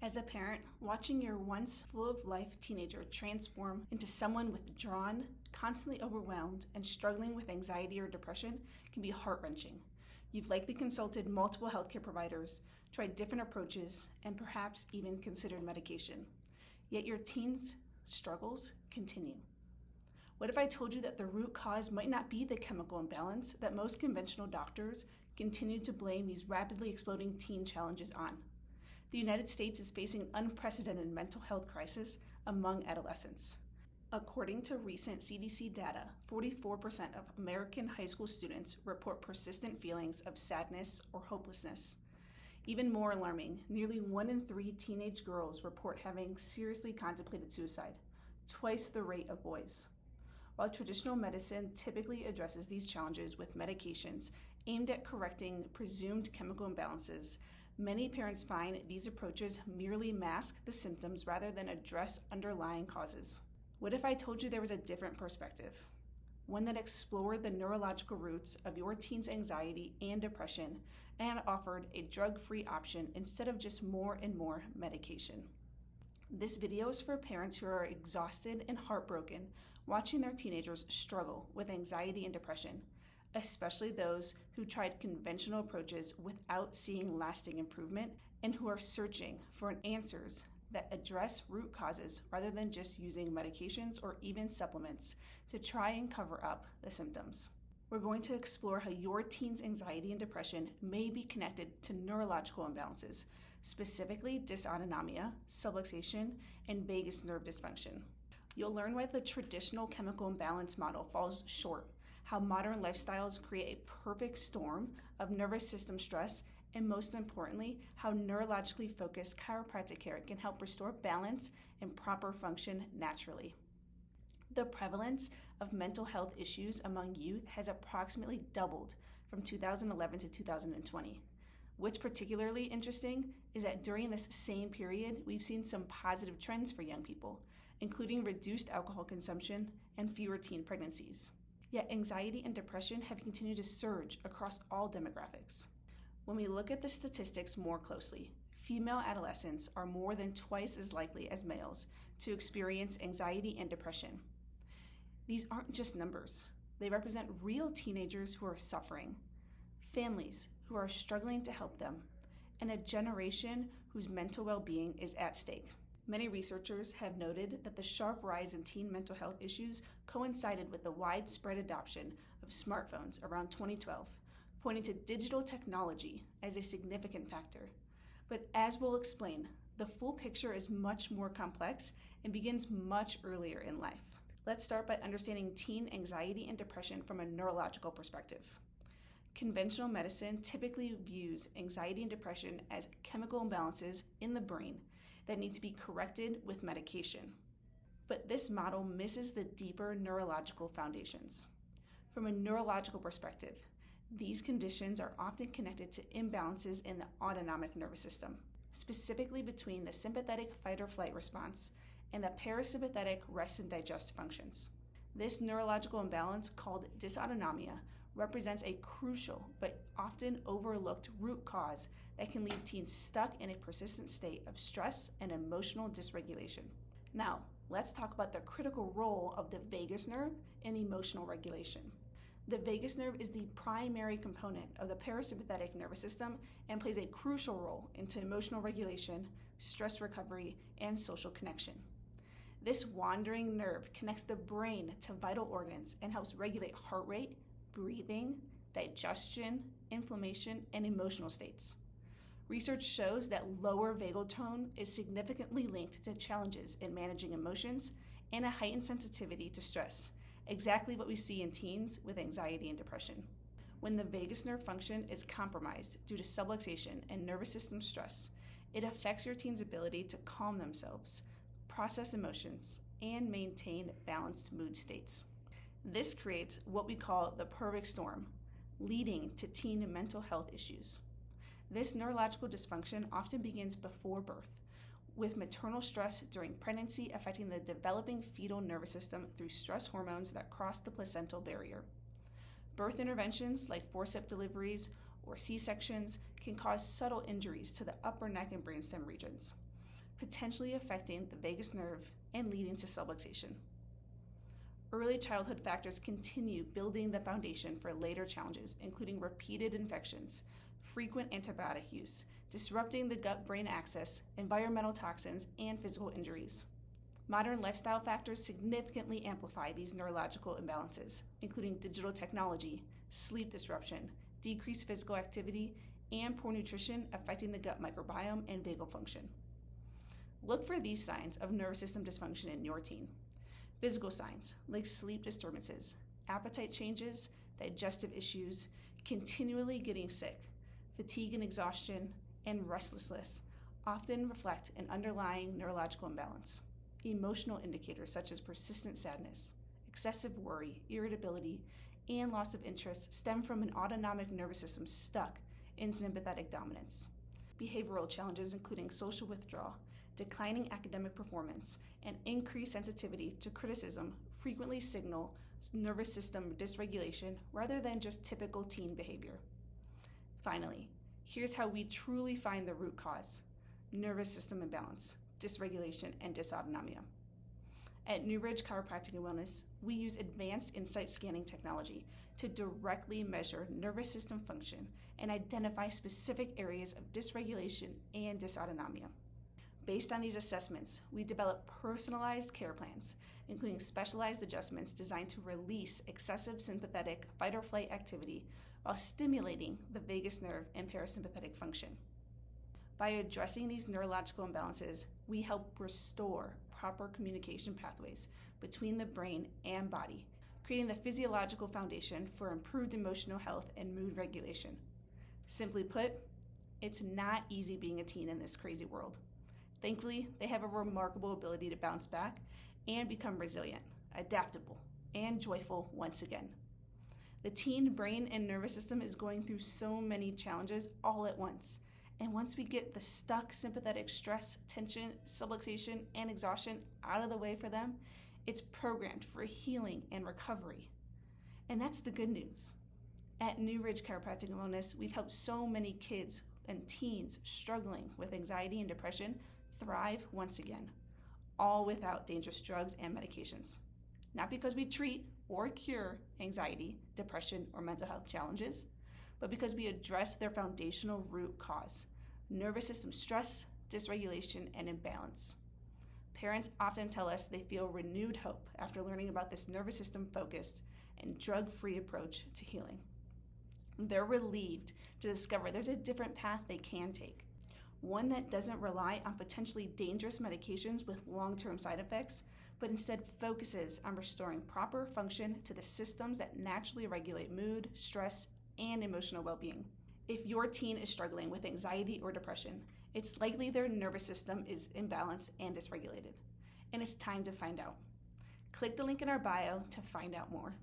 As a parent, watching your once full-of-life teenager transform into someone withdrawn, constantly overwhelmed, and struggling with anxiety or depression can be heart-wrenching. You've likely consulted multiple healthcare providers, tried different approaches, and perhaps even considered medication. Yet your teen's struggles continue. What if I told you that the root cause might not be the chemical imbalance that most conventional doctors continue to blame these rapidly exploding teen challenges on? The United States is facing an unprecedented mental health crisis among adolescents. According to recent CDC data, 44% of American high school students report persistent feelings of sadness or hopelessness. Even more alarming, nearly 1 in 3 teenage girls report having seriously contemplated suicide, twice the rate of boys. While traditional medicine typically addresses these challenges with medications aimed at correcting presumed chemical imbalances, many parents find these approaches merely mask the symptoms rather than address underlying causes. What if I told you there was a different perspective? One that explored the neurological roots of your teen's anxiety and depression and offered a drug-free option instead of just more and more medication. This video is for parents who are exhausted and heartbroken watching their teenagers struggle with anxiety and depression, especially those who tried conventional approaches without seeing lasting improvement and who are searching for answers that address root causes rather than just using medications or even supplements to try and cover up the symptoms. We're going to explore how your teen's anxiety and depression may be connected to neurological imbalances, specifically dysautonomia, subluxation, and vagus nerve dysfunction. You'll learn why the traditional chemical imbalance model falls short, how modern lifestyles create a perfect storm of nervous system stress, and most importantly, how neurologically focused chiropractic care can help restore balance and proper function naturally. The prevalence of mental health issues among youth has approximately doubled from 2011 to 2020. What's particularly interesting is that during this same period, we've seen some positive trends for young people, including reduced alcohol consumption and fewer teen pregnancies. Yet anxiety and depression have continued to surge across all demographics. When we look at the statistics more closely, female adolescents are more than twice as likely as males to experience anxiety and depression. These aren't just numbers. They represent real teenagers who are suffering, families who are struggling to help them, and a generation whose mental well-being is at stake. Many researchers have noted that the sharp rise in teen mental health issues coincided with the widespread adoption of smartphones around 2012, pointing to digital technology as a significant factor. But as we'll explain, the full picture is much more complex and begins much earlier in life. Let's start by understanding teen anxiety and depression from a neurological perspective. Conventional medicine typically views anxiety and depression as chemical imbalances in the brain that need to be corrected with medication. But this model misses the deeper neurological foundations. From a neurological perspective, these conditions are often connected to imbalances in the autonomic nervous system, specifically between the sympathetic fight or flight response and the parasympathetic rest and digest functions. This neurological imbalance, called dysautonomia, represents a crucial but often overlooked root cause that can leave teens stuck in a persistent state of stress and emotional dysregulation. Now, let's talk about the critical role of the vagus nerve in emotional regulation. The vagus nerve is the primary component of the parasympathetic nervous system and plays a crucial role into emotional regulation, stress recovery, and social connection. This wandering nerve connects the brain to vital organs and helps regulate heart rate, breathing, digestion, inflammation, and emotional states. Research shows that lower vagal tone is significantly linked to challenges in managing emotions and a heightened sensitivity to stress, exactly what we see in teens with anxiety and depression. When the vagus nerve function is compromised due to subluxation and nervous system stress, it affects your teen's ability to calm themselves, process emotions, and maintain balanced mood states. This creates what we call the perfect storm, leading to teen mental health issues. This neurological dysfunction often begins before birth, with maternal stress during pregnancy affecting the developing fetal nervous system through stress hormones that cross the placental barrier. Birth interventions like forceps deliveries or C-sections can cause subtle injuries to the upper neck and brainstem regions. potentially affecting the vagus nerve and leading to subluxation. Early childhood factors continue building the foundation for later challenges, including repeated infections, frequent antibiotic use, disrupting the gut-brain axis, environmental toxins, and physical injuries. Modern lifestyle factors significantly amplify these neurological imbalances, including digital technology, sleep disruption, decreased physical activity, and poor nutrition affecting the gut microbiome and vagal function. Look for these signs of nervous system dysfunction in your teen. Physical signs like sleep disturbances, appetite changes, digestive issues, continually getting sick, fatigue and exhaustion, and restlessness often reflect an underlying neurological imbalance. Emotional indicators such as persistent sadness, excessive worry, irritability, and loss of interest stem from an autonomic nervous system stuck in sympathetic dominance. Behavioral challenges including social withdrawal, declining academic performance, and increased sensitivity to criticism frequently signal nervous system dysregulation rather than just typical teen behavior. Finally, here's how we truly find the root cause: nervous system imbalance, dysregulation, and dysautonomia. At New Ridge Chiropractic and Wellness, we use advanced insight scanning technology to directly measure nervous system function and identify specific areas of dysregulation and dysautonomia. Based on these assessments, we develop personalized care plans, including specialized adjustments designed to release excessive sympathetic fight-or-flight activity while stimulating the vagus nerve and parasympathetic function. By addressing these neurological imbalances, we help restore proper communication pathways between the brain and body, creating the physiological foundation for improved emotional health and mood regulation. Simply put, it's not easy being a teen in this crazy world. Thankfully, they have a remarkable ability to bounce back and become resilient, adaptable, and joyful once again. The teen brain and nervous system is going through so many challenges all at once. And once we get the stuck sympathetic stress, tension, subluxation, and exhaustion out of the way for them, it's programmed for healing and recovery. And that's the good news. At New Ridge Chiropractic and Wellness, we've helped so many kids and teens struggling with anxiety and depression thrive once again, all without dangerous drugs and medications. Not because we treat or cure anxiety, depression, or mental health challenges, but because we address their foundational root cause: nervous system stress, dysregulation, and imbalance. Parents often tell us they feel renewed hope after learning about this nervous system-focused and drug-free approach to healing. They're relieved to discover there's a different path they can take, one that doesn't rely on potentially dangerous medications with long-term side effects, but instead focuses on restoring proper function to the systems that naturally regulate mood, stress, and emotional well-being. If your teen is struggling with anxiety or depression, it's likely their nervous system is imbalanced and dysregulated, and it's time to find out. Click the link in our bio to find out more.